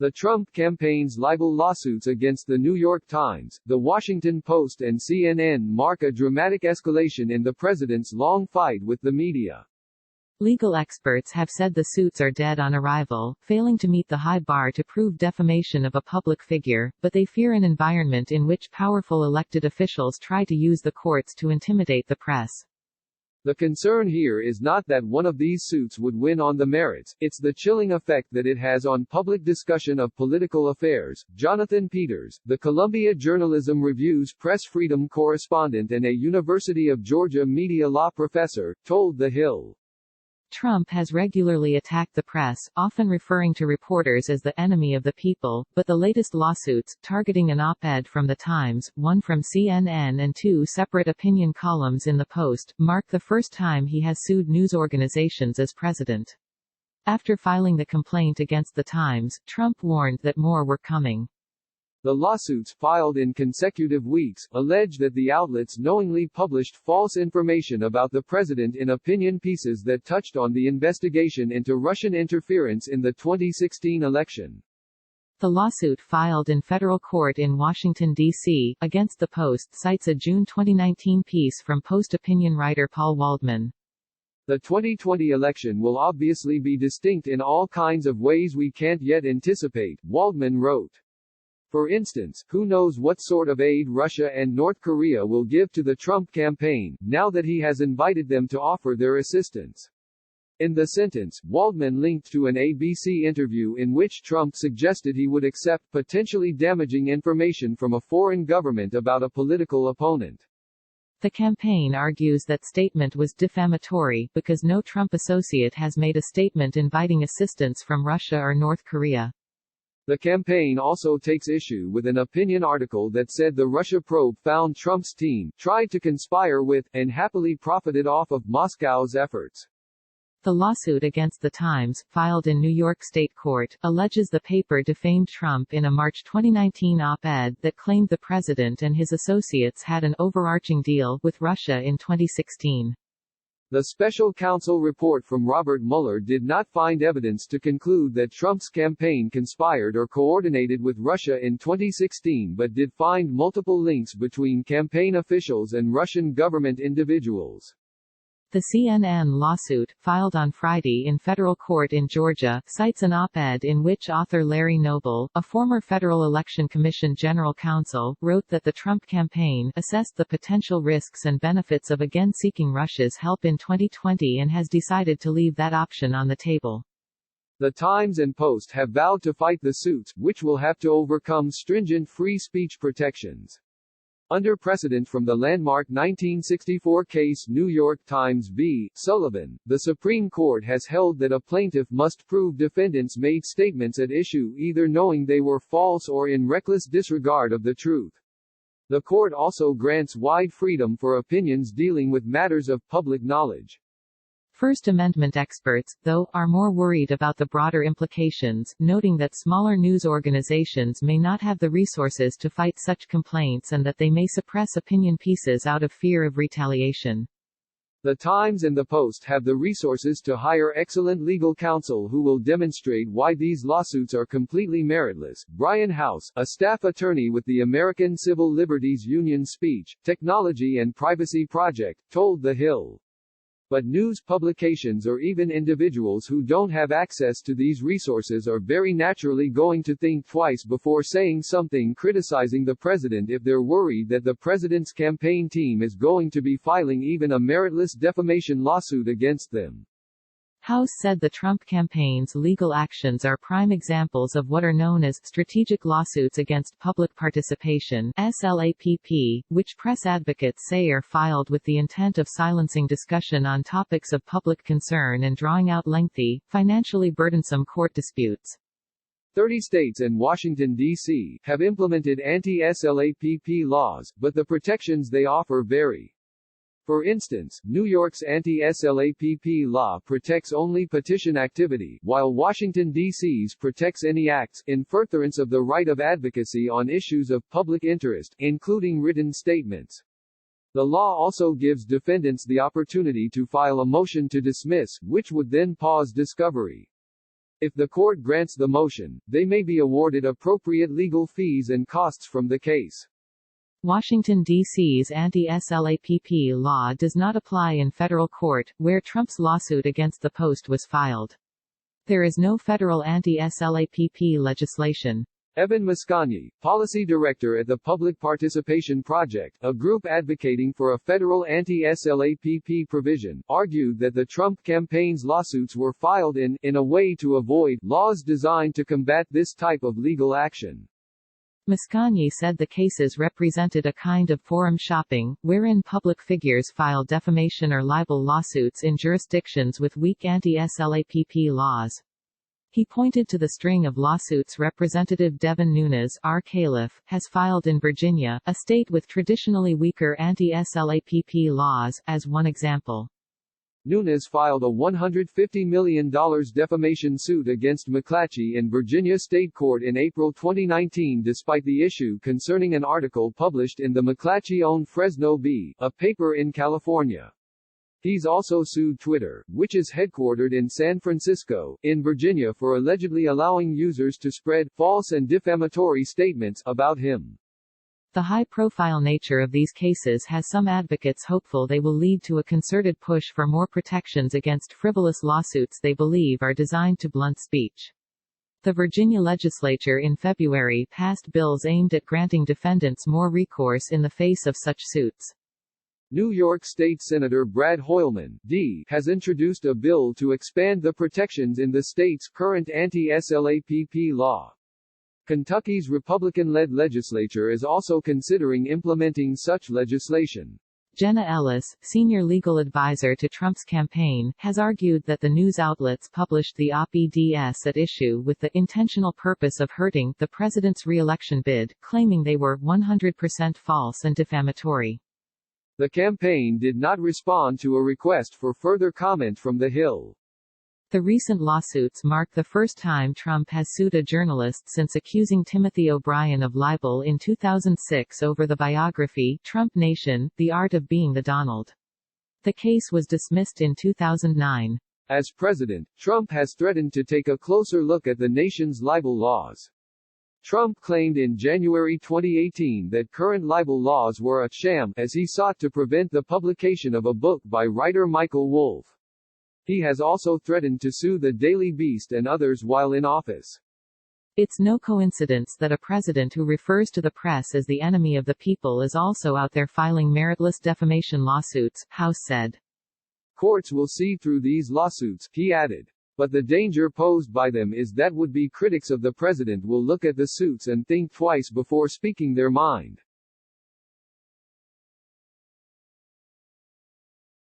The Trump campaign's libel lawsuits against The New York Times, The Washington Post and CNN mark a dramatic escalation in the president's long fight with the media. Legal experts have said the suits are dead on arrival, failing to meet the high bar to prove defamation of a public figure, but they fear an environment in which powerful elected officials try to use the courts to intimidate the press. The concern here is not that one of these suits would win on the merits, it's the chilling effect that it has on public discussion of political affairs. Jonathan Peters, the Columbia Journalism Review's press freedom correspondent and a University of Georgia media law professor, told TheHill. Trump has regularly attacked the press, often referring to reporters as the enemy of the people, but the latest lawsuits, targeting an op-ed from The Times, one from CNN and two separate opinion columns in The Post, mark the first time he has sued news organizations as president. After filing the complaint against The Times, Trump warned that more were coming. The lawsuits, filed in consecutive weeks, allege that the outlets knowingly published false information about the president in opinion pieces that touched on the investigation into Russian interference in the 2016 election. The lawsuit filed in federal court in Washington, D.C., against The Post cites a June 2019 piece from Post opinion writer Paul Waldman. The 2020 election will obviously be distinct in all kinds of ways we can't yet anticipate, Waldman wrote. For instance, who knows what sort of aid Russia and North Korea will give to the Trump campaign, now that he has invited them to offer their assistance. In the sentence, Waldman linked to an ABC interview in which Trump suggested he would accept potentially damaging information from a foreign government about a political opponent. The campaign argues that statement was defamatory, because no Trump associate has made a statement inviting assistance from Russia or North Korea. The campaign also takes issue with an opinion article that said the Russia probe found Trump's team tried to conspire with, and happily profited off of, Moscow's efforts. The lawsuit against The Times, filed in New York State Court, alleges the paper defamed Trump in a March 2019 op-ed that claimed the president and his associates had an overarching deal with Russia in 2016. The special counsel report from Robert Mueller did not find evidence to conclude that Trump's campaign conspired or coordinated with Russia in 2016 but did find multiple links between campaign officials and Russian government individuals. The CNN lawsuit, filed on Friday in federal court in Georgia, cites an op-ed in which author Larry Noble, a former Federal Election Commission general counsel, wrote that the Trump campaign assessed the potential risks and benefits of again seeking Russia's help in 2020 and has decided to leave that option on the table. The Times and Post have vowed to fight the suits, which will have to overcome stringent free speech protections. Under precedent from the landmark 1964 case New York Times v. Sullivan, the Supreme Court has held that a plaintiff must prove defendants made statements at issue either knowing they were false or in reckless disregard of the truth. The court also grants wide freedom for opinions dealing with matters of public knowledge. First Amendment experts, though, are more worried about the broader implications, noting that smaller news organizations may not have the resources to fight such complaints and that they may suppress opinion pieces out of fear of retaliation. The Times and the Post have the resources to hire excellent legal counsel who will demonstrate why these lawsuits are completely meritless. Brian House, a staff attorney with the American Civil Liberties Union Speech, Technology and Privacy Project, told TheHill. But news publications or even individuals who don't have access to these resources are very naturally going to think twice before saying something criticizing the president if they're worried that the president's campaign team is going to be filing even a meritless defamation lawsuit against them. House said the Trump campaign's legal actions are prime examples of what are known as strategic lawsuits against public participation (SLAPP), which press advocates say are filed with the intent of silencing discussion on topics of public concern and drawing out lengthy, financially burdensome court disputes. 30 states and Washington, D.C., have implemented anti-SLAPP laws, but the protections they offer vary. For instance, New York's anti-SLAPP law protects only petition activity, while Washington, D.C.'s protects any acts in furtherance of the right of advocacy on issues of public interest, including written statements. The law also gives defendants the opportunity to file a motion to dismiss, which would then pause discovery. If the court grants the motion, they may be awarded appropriate legal fees and costs from the case. Washington, D.C.'s anti-SLAPP law does not apply in federal court, where Trump's lawsuit against the Post was filed. There is no federal anti-SLAPP legislation. Evan Mosconi, policy director at the Public Participation Project, a group advocating for a federal anti-SLAPP provision, argued that the Trump campaign's lawsuits were filed in a way to avoid laws designed to combat this type of legal action. Mosconi said the cases represented a kind of forum shopping, wherein public figures file defamation or libel lawsuits in jurisdictions with weak anti-SLAPP laws. He pointed to the string of lawsuits Representative Devin Nunes, R. Caliph, has filed in Virginia, a state with traditionally weaker anti-SLAPP laws, as one example. Nunes filed a $150 million defamation suit against McClatchy in Virginia State Court in April 2019 despite the issue concerning an article published in the McClatchy-owned Fresno Bee, a paper in California. He's also sued Twitter, which is headquartered in San Francisco, in Virginia for allegedly allowing users to spread false and defamatory statements about him. The high-profile nature of these cases has some advocates hopeful they will lead to a concerted push for more protections against frivolous lawsuits they believe are designed to blunt speech. The Virginia legislature in February passed bills aimed at granting defendants more recourse in the face of such suits. New York State Senator Brad Hoylman, D., has introduced a bill to expand the protections in the state's current anti-SLAPP law. Kentucky's Republican-led legislature is also considering implementing such legislation. Jenna Ellis, senior legal advisor to Trump's campaign, has argued that the news outlets published the op-eds at issue with the intentional purpose of hurting the president's re-election bid, claiming they were 100% false and defamatory. The campaign did not respond to a request for further comment from TheHill. The recent lawsuits mark the first time Trump has sued a journalist since accusing Timothy O'Brien of libel in 2006 over the biography, Trump Nation, The Art of Being the Donald. The case was dismissed in 2009. As president, Trump has threatened to take a closer look at the nation's libel laws. Trump claimed in January 2018 that current libel laws were a sham, as he sought to prevent the publication of a book by writer Michael Wolff. He has also threatened to sue the Daily Beast and others while in office. It's no coincidence that a president who refers to the press as the enemy of the people is also out there filing meritless defamation lawsuits, House said. Courts will see through these lawsuits, he added. But the danger posed by them is that would-be critics of the president will look at the suits and think twice before speaking their mind.